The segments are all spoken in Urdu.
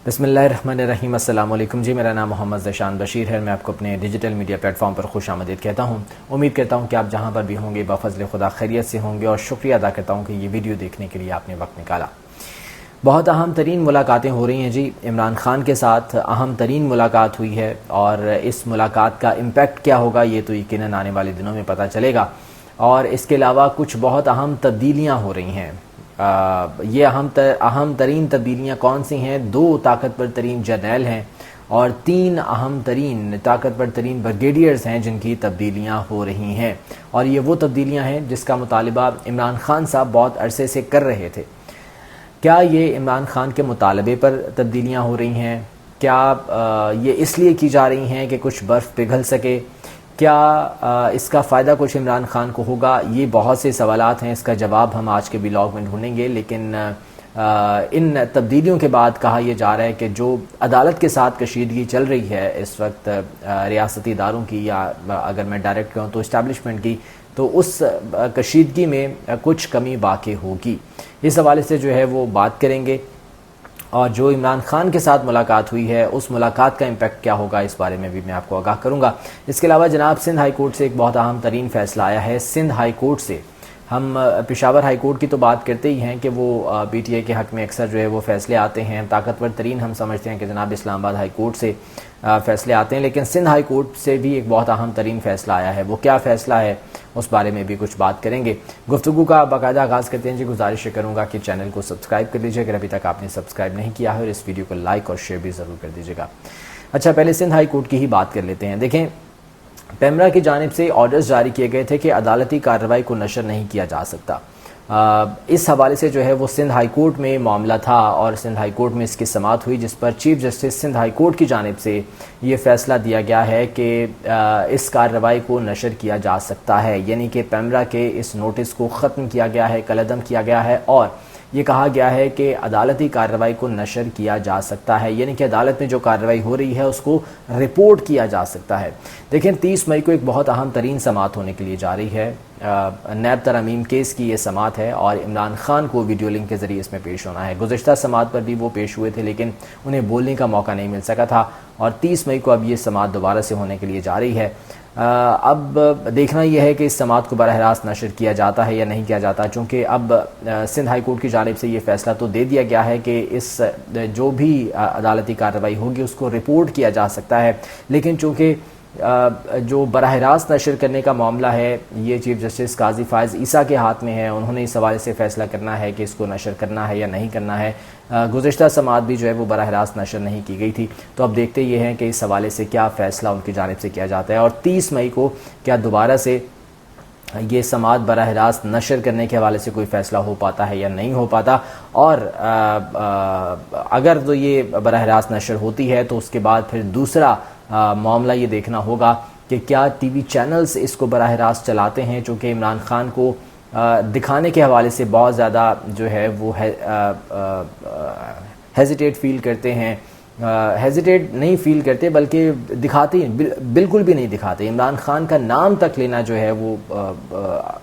بسم اللہ الرحمن الرحیم۔ السلام علیکم جی، میرا نام محمد ذیشان بشیر ہے۔ میں آپ کو اپنے ڈیجیٹل میڈیا پلیٹ فارم پر خوش آمدید کہتا ہوں۔ امید کرتا ہوں کہ آپ جہاں پر بھی ہوں گے بفضل خدا خیریت سے ہوں گے، اور شکریہ ادا کرتا ہوں کہ یہ ویڈیو دیکھنے کے لیے آپ نے وقت نکالا۔ بہت اہم ترین ملاقاتیں ہو رہی ہیں جی، عمران خان کے ساتھ اہم ترین ملاقات ہوئی ہے، اور اس ملاقات کا امپیکٹ کیا ہوگا یہ تو یقیناً آنے والے دنوں میں پتہ چلے گا۔ اور اس کے علاوہ کچھ بہت اہم تبدیلیاں ہو رہی ہیں۔ یہ اہم ترین تبدیلیاں کون سی ہیں؟ 2 طاقتور ترین جرنیل ہیں اور 3 اہم ترین طاقتور ترین بریگیڈیئرز ہیں جن کی تبدیلیاں ہو رہی ہیں، اور یہ وہ تبدیلیاں ہیں جس کا مطالبہ عمران خان صاحب بہت عرصے سے کر رہے تھے۔ کیا یہ عمران خان کے مطالبے پر تبدیلیاں ہو رہی ہیں؟ کیا یہ اس لیے کی جا رہی ہیں کہ کچھ برف پگھل سکے؟ کیا اس کا فائدہ کچھ عمران خان کو ہوگا؟ یہ بہت سے سوالات ہیں، اس کا جواب ہم آج کے ولاگ میں ڈھونڈیں گے۔ لیکن ان تبدیلیوں کے بعد کہا یہ جا رہا ہے کہ جو عدالت کے ساتھ کشیدگی چل رہی ہے اس وقت ریاستی اداروں کی، یا اگر میں ڈائریکٹ کہوں تو اسٹیبلشمنٹ کی، تو اس کشیدگی میں کچھ کمی واقع ہوگی۔ اس حوالے سے جو ہے وہ بات کریں گے، اور جو عمران خان کے ساتھ ملاقات ہوئی ہے اس ملاقات کا امپیکٹ کیا ہوگا اس بارے میں بھی میں آپ کو آگاہ کروں گا۔ اس کے علاوہ جناب سندھ ہائی کورٹ سے ایک بہت اہم ترین فیصلہ آیا ہے۔ سندھ ہائی کورٹ سے ہم پشاور ہائی کورٹ کی تو بات کرتے ہی ہیں کہ وہ پی ٹی اے کے حق میں اکثر جو ہے وہ فیصلے آتے ہیں، طاقتور ترین ہم سمجھتے ہیں کہ جناب اسلام آباد ہائی کورٹ سے فیصلے آتے ہیں، لیکن سندھ ہائی کورٹ سے بھی ایک بہت اہم ترین فیصلہ آیا ہے۔ وہ کیا فیصلہ ہے اس بارے میں بھی کچھ بات کریں گے۔ گفتگو کا باقاعدہ آغاز کرتے ہیں جی، گزارش کروں گا کہ چینل کو سبسکرائب کر لیجیے اگر ابھی تک آپ نے سبسکرائب نہیں کیا ہے، اور اس ویڈیو کو لائک اور شیئر بھی ضرور کر دیجیے گا۔ اچھا، پہلے سندھ ہائی کورٹ کی ہی بات کر لیتے ہیں۔ دیکھیں، پیمرا کی جانب سے آرڈرز جاری کیے گئے تھے کہ عدالتی کارروائی کو نشر نہیں کیا جا سکتا۔ اس حوالے سے جو ہے وہ سندھ ہائی کورٹ میں معاملہ تھا، اور سندھ ہائی کورٹ میں اس کی سماعت ہوئی، جس پر chief justice Sindh high court کی جانب سے یہ فیصلہ دیا گیا ہے کہ اس کارروائی کو نشر کیا جا سکتا ہے، یعنی کہ پیمرا کے اس نوٹس کو ختم کیا گیا ہے، کالعدم کیا گیا ہے، اور یہ کہا گیا ہے کہ عدالتی کارروائی کو نشر کیا جا سکتا ہے، یعنی کہ عدالت میں جو کارروائی ہو رہی ہے اس کو رپورٹ کیا جا سکتا ہے۔ دیکھیں، 30 مئی کو ایک بہت اہم ترین سماعت ہونے کے لیے جا رہی ہے۔ نیب ترامیم کیس کی یہ سماعت ہے، اور عمران خان کو ویڈیو لنک کے ذریعے اس میں پیش ہونا ہے۔ گزشتہ سماعت پر بھی وہ پیش ہوئے تھے، لیکن انہیں بولنے کا موقع نہیں مل سکا تھا، اور 30 مئی کو اب یہ سماعت دوبارہ سے ہونے کے لیے جا رہی ہے۔ اب دیکھنا یہ ہے کہ اس سماعت کو براہ راست نشر کیا جاتا ہے یا نہیں کیا جاتا، چونکہ اب سندھ ہائی کورٹ کی جانب سے یہ فیصلہ تو دے دیا گیا ہے کہ اس جو بھی عدالتی کارروائی ہوگی اس کو رپورٹ کیا جا سکتا ہے، لیکن چونکہ جو براہ راست نشر کرنے کا معاملہ ہے یہ چیف جسٹس قاضی فائز عیسیٰ کے ہاتھ میں ہے، انہوں نے اس حوالے سے فیصلہ کرنا ہے کہ اس کو نشر کرنا ہے یا نہیں کرنا ہے۔ گزشتہ سماعت بھی جو ہے وہ براہ راست نشر نہیں کی گئی تھی، تو اب دیکھتے یہ ہیں کہ اس حوالے سے کیا فیصلہ ان کی جانب سے کیا جاتا ہے، اور 30 مئی کو کیا دوبارہ سے یہ سماعت براہ راست نشر کرنے کے حوالے سے کوئی فیصلہ ہو پاتا ہے یا نہیں ہو پاتا۔ اور اگر تو یہ براہ راست نشر ہوتی ہے تو اس کے بعد پھر دوسرا معاملہ یہ دیکھنا ہوگا کہ کیا ٹی وی چینلز اس کو براہ راست چلاتے ہیں، چونکہ عمران خان کو دکھانے کے حوالے سے بہت زیادہ جو ہے وہ ہیزیٹیٹ فیل کرتے ہیں، ہیزیٹیٹ نہیں فیل کرتے بلکہ دکھاتے ہیں، بالکل بھی نہیں دکھاتے۔ عمران خان کا نام تک لینا جو ہے وہ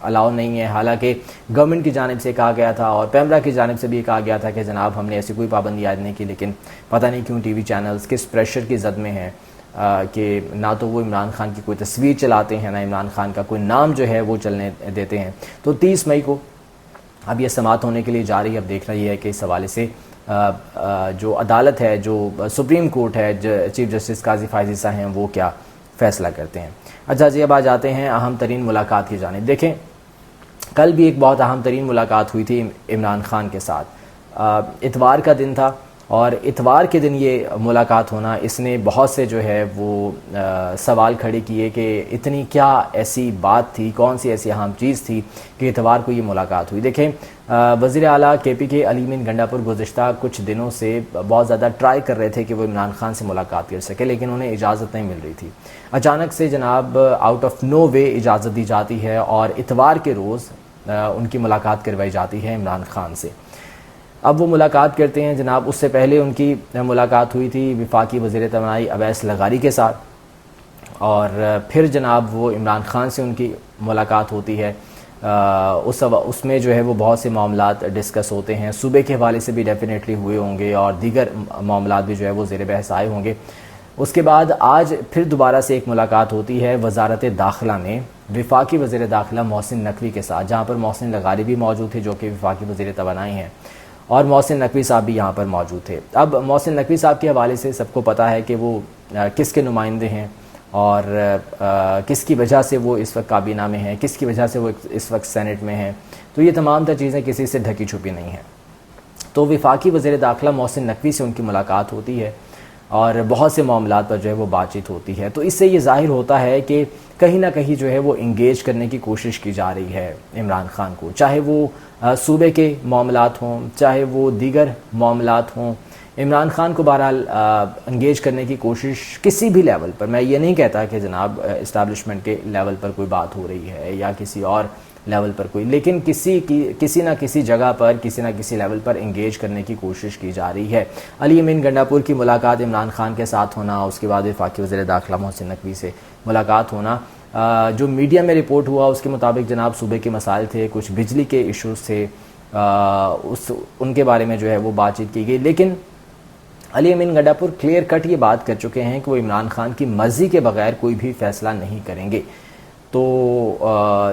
الاؤ نہیں ہے، حالانکہ گورنمنٹ کی جانب سے کہا گیا تھا اور پیمرا کی جانب سے بھی کہا گیا تھا کہ جناب ہم نے ایسی کوئی پابندی عائد نہیں کی، لیکن پتہ نہیں کیوں ٹی وی چینلز کس پریشر کی زد میں ہیں کہ نہ تو وہ عمران خان کی کوئی تصویر چلاتے ہیں، نہ عمران خان کا کوئی نام جو ہے وہ چلنے دیتے ہیں۔ تو 30 مئی کو اب یہ سماعت ہونے کے لیے جا رہی ہے۔ اب دیکھنا یہ ہے کہ اس حوالے سے جو عدالت ہے، جو سپریم کورٹ ہے، چیف جسٹس قاضی فائز عیسیٰ ہیں، وہ کیا فیصلہ کرتے ہیں۔ اچھا جی، اب آ جاتے ہیں اہم ترین ملاقات کی جانب۔ دیکھیں، کل بھی ایک بہت اہم ترین ملاقات ہوئی تھی عمران خان کے ساتھ۔ اتوار کا دن تھا، اور اتوار کے دن یہ ملاقات ہونا، اس نے بہت سے جو ہے وہ سوال کھڑے کیے کہ اتنی کیا ایسی بات تھی، کون سی ایسی اہم چیز تھی کہ اتوار کو یہ ملاقات ہوئی۔ دیکھیں، وزیر اعلیٰ کے پی کے علی مین گنڈا پور گزشتہ کچھ دنوں سے بہت زیادہ ٹرائی کر رہے تھے کہ وہ عمران خان سے ملاقات کر سکے، لیکن انہیں اجازت نہیں مل رہی تھی۔ اچانک سے جناب آؤٹ آف نو وے اجازت دی جاتی ہے، اور اتوار کے روز ان کی ملاقات کروائی جاتی ہے عمران خان سے۔ اب وہ ملاقات کرتے ہیں جناب، اس سے پہلے ان کی ملاقات ہوئی تھی وفاقی وزیر توانائی اویس لغاری کے ساتھ، اور پھر جناب وہ عمران خان سے ان کی ملاقات ہوتی ہے۔ اس میں جو ہے وہ بہت سے معاملات ڈسکس ہوتے ہیں، صوبے کے حوالے سے بھی ڈیفینیٹلی ہوئے ہوں گے اور دیگر معاملات بھی جو ہے وہ زیر بحث آئے ہوں گے۔ اس کے بعد آج پھر دوبارہ سے ایک ملاقات ہوتی ہے وزارت داخلہ میں وفاقی وزیر داخلہ محسن نقوی کے ساتھ، جہاں پر محسن لغاری بھی موجود تھے جو کہ وفاقی وزیر توانائی ہیں، اور محسن نقوی صاحب بھی یہاں پر موجود تھے۔ اب محسن نقوی صاحب کے حوالے سے سب کو پتہ ہے کہ وہ کس کے نمائندے ہیں اور کس کی وجہ سے وہ اس وقت کابینہ میں ہیں، کس کی وجہ سے وہ اس وقت سینٹ میں ہیں، تو یہ تمام تر چیزیں کسی سے ڈھکی چھپی نہیں ہیں۔ تو وفاقی وزیر داخلہ محسن نقوی سے ان کی ملاقات ہوتی ہے اور بہت سے معاملات پر جو ہے وہ بات چیت ہوتی ہے، تو اس سے یہ ظاہر ہوتا ہے کہ کہیں نہ کہیں جو ہے وہ انگیج کرنے کی کوشش کی جا رہی ہے عمران خان کو، چاہے وہ صوبے کے معاملات ہوں، چاہے وہ دیگر معاملات ہوں۔ عمران خان کو بہرحال انگیج کرنے کی کوشش کسی بھی لیول پر، میں یہ نہیں کہتا کہ جناب اسٹیبلشمنٹ کے لیول پر کوئی بات ہو رہی ہے یا کسی اور لیول پر کوئی، لیکن کسی نہ کسی جگہ پر کسی نہ کسی لیول پر انگیج کرنے کی کوشش کی جا رہی ہے۔ علی امین گنڈا پور کی ملاقات عمران خان کے ساتھ ہونا، اس کے بعد وفاقی وزیر داخلہ محسن نقوی سے ملاقات ہونا، جو میڈیا میں رپورٹ ہوا اس کے مطابق جناب صوبے کے مسائل تھے، کچھ بجلی کے ایشوز تھے، ان کے بارے میں جو ہے وہ بات چیت کی گئی، لیکن علی امین گنڈا پور کلیئر کٹ یہ بات کر چکے ہیں کہ وہ عمران خان کی مرضی کے بغیر کوئی بھی فیصلہ نہیں کریں گے۔ تو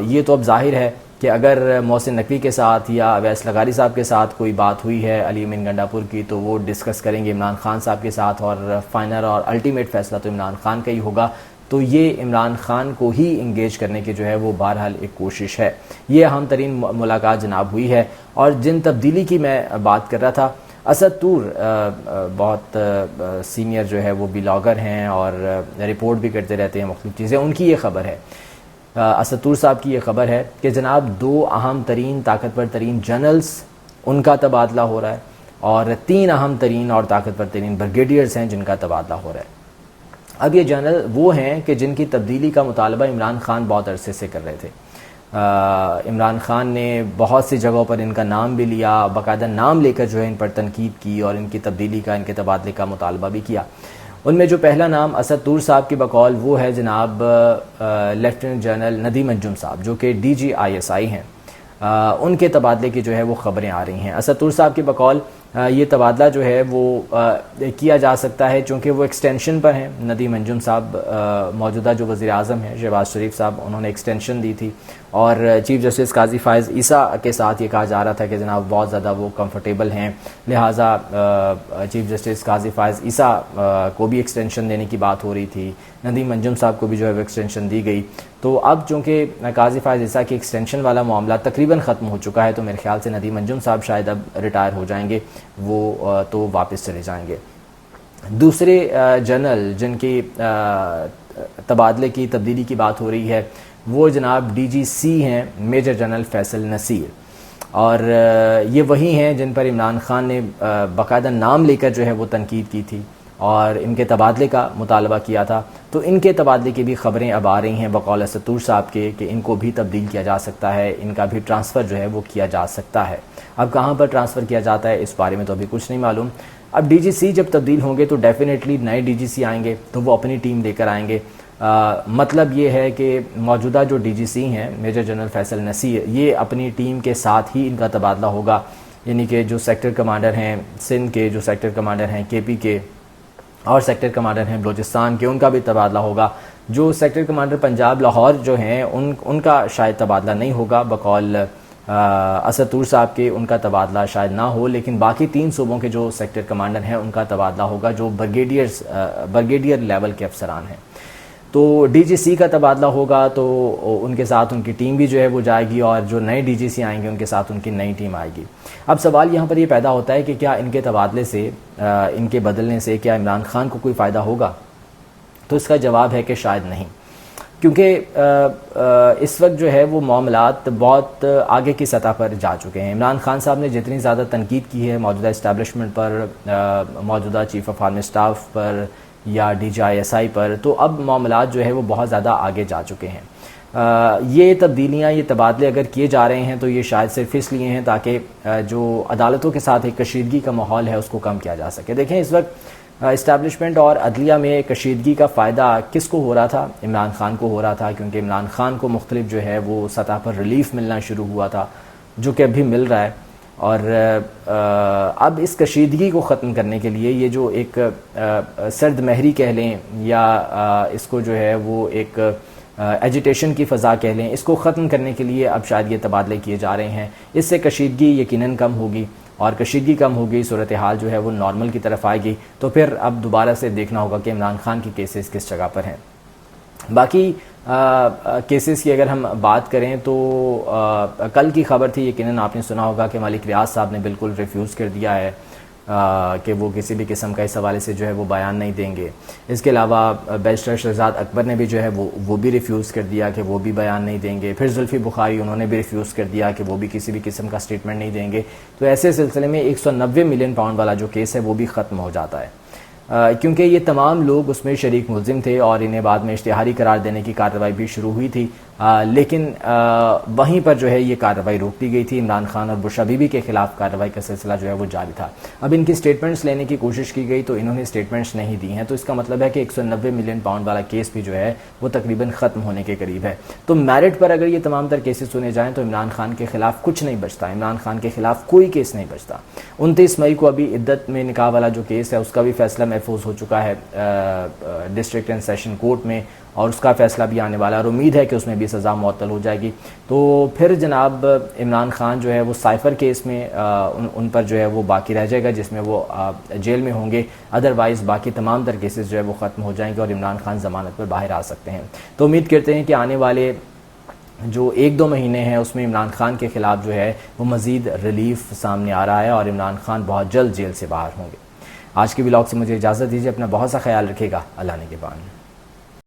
یہ تو اب ظاہر ہے کہ اگر محسن نقوی کے ساتھ یا اویس لغاری صاحب کے ساتھ کوئی بات ہوئی ہے علی امین گنڈا پور کی، تو وہ ڈسکس کریں گے عمران خان صاحب کے ساتھ، اور فائنل اور الٹیمیٹ فیصلہ تو عمران خان کا ہی ہوگا۔ تو یہ عمران خان کو ہی انگیج کرنے کی جو ہے وہ بہرحال ایک کوشش ہے۔ یہ اہم ترین ملاقات جناب ہوئی ہے، اور جن تبدیلی کی میں بات کر رہا تھا، اسد طور بہت سینئر جو ہے وہ بلاگر ہیں اور رپورٹ بھی کرتے رہتے ہیں مختلف چیزیں، ان کی یہ خبر ہے، اسد طور صاحب کی یہ خبر ہے کہ جناب 2 اہم ترین طاقتور ترین جنرلز ان کا تبادلہ ہو رہا ہے، اور 3 اہم ترین اور طاقتور ترین بریگیڈیئرز ہیں جن کا تبادلہ ہو رہا ہے۔ اب یہ جنرل وہ ہیں کہ جن کی تبدیلی کا مطالبہ عمران خان بہت عرصے سے کر رہے تھے۔ عمران خان نے بہت سی جگہوں پر ان کا نام بھی لیا، باقاعدہ نام لے کر جو ہے ان پر تنقید کی اور ان کی تبدیلی کا، ان کے تبادلے کا مطالبہ بھی کیا۔ ان میں جو پہلا نام اسد طور صاحب کی بقول وہ ہے جناب لیفٹیننٹ جنرل ندیم انجم صاحب، جو کہ DGISI ہیں، ان کے تبادلے کی جو ہے وہ خبریں آ رہی ہیں۔ اسد طور صاحب کی بقول یہ تبادلہ جو ہے وہ کیا جا سکتا ہے چونکہ وہ ایکسٹینشن پر ہیں۔ ندیم انجم صاحب موجودہ جو وزیر اعظم ہیں شہباز شریف صاحب، انہوں نے ایکسٹینشن دی تھی، اور چیف جسٹس قاضی فائز عیسیٰ کے ساتھ یہ کہا جا رہا تھا کہ جناب بہت زیادہ وہ کمفرٹیبل ہیں، لہٰذا چیف جسٹس قاضی فائز عیسیٰ کو بھی ایکسٹینشن دینے کی بات ہو رہی تھی، ندیم انجم صاحب کو بھی جو ہے وہ ایکسٹینشن دی گئی۔ تو اب چونکہ قاضی فائز عیسیٰ کی ایکسٹینشن والا معاملہ تقریباً ختم ہو چکا ہے، تو میرے خیال سے ندیم انجم صاحب شاید اب ریٹائر ہو جائیں گے، وہ تو واپس چلے جائیں گے۔ دوسرے جنرل جن کی تبادلے کی تبدیلی کی بات ہو رہی ہے وہ جناب DGC ہیں، میجر جنرل فیصل نصیر، اور یہ وہی ہیں جن پر عمران خان نے باقاعدہ نام لے کر جو ہے وہ تنقید کی تھی اور ان کے تبادلے کا مطالبہ کیا تھا۔ تو ان کے تبادلے کی بھی خبریں اب آ رہی ہیں بقول اسد طور صاحب کے کہ ان کو بھی تبدیل کیا جا سکتا ہے، ان کا بھی ٹرانسفر جو ہے وہ کیا جا سکتا ہے۔ اب کہاں پر ٹرانسفر کیا جاتا ہے اس بارے میں تو ابھی کچھ نہیں معلوم۔ اب DGC جب تبدیل ہوں گے تو ڈیفینیٹلی نئے DGC آئیں گے تو وہ اپنی ٹیم لے کر آئیں گے۔ مطلب یہ ہے کہ موجودہ جو DGC ہیں میجر جنرل فیصل نصیر، یہ اپنی ٹیم کے ساتھ ہی ان کا تبادلہ ہوگا، یعنی کہ جو سیکٹر کمانڈر ہیں سندھ کے، جو سیکٹر کمانڈر ہیں KP کے، اور سیکٹر کمانڈر ہیں بلوچستان کے، ان کا بھی تبادلہ ہوگا۔ جو سیکٹر کمانڈر پنجاب لاہور جو ہیں ان کا شاید تبادلہ نہیں ہوگا، بقول اسد طور صاحب کے ان کا تبادلہ شاید نہ ہو، لیکن باقی 3 صوبوں کے جو سیکٹر کمانڈر ہیں ان کا تبادلہ ہوگا، جو بریگیڈیئر لیول کے افسران ہیں۔ تو DGC کا تبادلہ ہوگا تو ان کے ساتھ ان کی ٹیم بھی جو ہے وہ جائے گی، اور جو نئے DGC آئیں گے ان کے ساتھ ان کی نئی ٹیم آئے گی۔ اب سوال یہاں پر یہ پیدا ہوتا ہے کہ کیا ان کے تبادلے سے، ان کے بدلنے سے کیا عمران خان کو کوئی فائدہ ہوگا؟ تو اس کا جواب ہے کہ شاید نہیں، کیونکہ اس وقت جو ہے وہ معاملات بہت آگے کی سطح پر جا چکے ہیں۔ عمران خان صاحب نے جتنی زیادہ تنقید کی ہے موجودہ اسٹیبلشمنٹ پر، موجودہ چیف آف آرمی اسٹاف پر یا DGISI پر، تو اب معاملات جو ہے وہ بہت زیادہ آگے جا چکے ہیں۔ یہ تبدیلیاں، یہ تبادلے اگر کیے جا رہے ہیں تو یہ شاید صرف اس لیے ہیں تاکہ جو عدالتوں کے ساتھ ایک کشیدگی کا ماحول ہے اس کو کم کیا جا سکے۔ دیکھیں اس وقت اسٹیبلشمنٹ اور عدلیہ میں کشیدگی کا فائدہ کس کو ہو رہا تھا؟ عمران خان کو ہو رہا تھا، کیونکہ عمران خان کو مختلف جو ہے وہ سطح پر ریلیف ملنا شروع ہوا تھا، جو کہ ابھی مل رہا ہے. اور اب اس کشیدگی کو ختم کرنے کے لیے یہ جو ایک سرد مہری کہہ لیں یا اس کو جو ہے وہ ایک ایجیٹیشن کی فضا کہہ لیں، اس کو ختم کرنے کے لیے اب شاید یہ تبادلے کیے جا رہے ہیں. اس سے کشیدگی یقیناً کم ہوگی، اور کشیدگی کم ہوگی، صورتحال جو ہے وہ نارمل کی طرف آئے گی. تو پھر اب دوبارہ سے دیکھنا ہوگا کہ عمران خان کی کیسز کس جگہ پر ہیں. باقی کیسز کی اگر ہم بات کریں تو کل کی خبر تھی، یقیناً آپ نے سنا ہوگا کہ ملک ریاض صاحب نے بالکل ریفیوز کر دیا ہے کہ وہ کسی بھی قسم کا اس حوالے سے جو ہے وہ بیان نہیں دیں گے. اس کے علاوہ بیرسٹر شہزاد اکبر نے بھی جو ہے وہ بھی ریفیوز کر دیا کہ وہ بھی بیان نہیں دیں گے. پھر زلفی بخاری انہوں نے بھی ریفیوز کر دیا کہ وہ بھی کسی بھی قسم کا سٹیٹمنٹ نہیں دیں گے. تو ایسے سلسلے میں 190 ملین پاؤنڈ والا جو کیس ہے وہ بھی ختم ہو جاتا ہے، کیونکہ یہ تمام لوگ اس میں شریک ملزم تھے اور انہیں بعد میں اشتہاری قرار دینے کی کارروائی بھی شروع ہوئی تھی. لیکن وہیں پر جو ہے یہ کارروائی روک دی گئی تھی. عمران خان اور بشرا بی بی کے خلاف کارروائی کا سلسلہ جو ہے وہ جاری تھا. اب ان کی سٹیٹمنٹس لینے کی کوشش کی گئی تو انہوں نے سٹیٹمنٹس نہیں دی ہیں، تو اس کا مطلب ہے کہ 190 ملین پاؤنڈ والا کیس بھی جو ہے وہ تقریباً ختم ہونے کے قریب ہے. تو میرٹ پر اگر یہ تمام تر کیسز سنے جائیں تو عمران خان کے خلاف کچھ نہیں بچتا، عمران خان کے خلاف کوئی کیس نہیں بچتا. 29 مئی کو ابھی عدت میں نکاح والا جو کیس ہے اس کا بھی فیصلہ محفوظ ہو چکا ہے ڈسٹرکٹ اینڈ سیشن کورٹ میں، اور اس کا فیصلہ بھی آنے والا، اور امید ہے کہ اس میں بھی سزا معطل ہو جائے گی. تو پھر جناب عمران خان جو ہے وہ سائفر کیس میں ان پر جو ہے وہ باقی رہ جائے گا، جس میں وہ جیل میں ہوں گے. ادروائز باقی تمام تر کیسز جو ہے وہ ختم ہو جائیں گے اور عمران خان ضمانت پر باہر آ سکتے ہیں. تو امید کرتے ہیں کہ آنے والے جو 1-2 مہینے ہیں اس میں عمران خان کے خلاف جو ہے وہ مزید ریلیف سامنے آ رہا ہے اور عمران خان بہت جلد جیل سے باہر ہوں گے. آج کے ولاگ سے مجھے اجازت دیجیے، اپنا بہت سا خیال رکھے گا. اللہ نگہبان.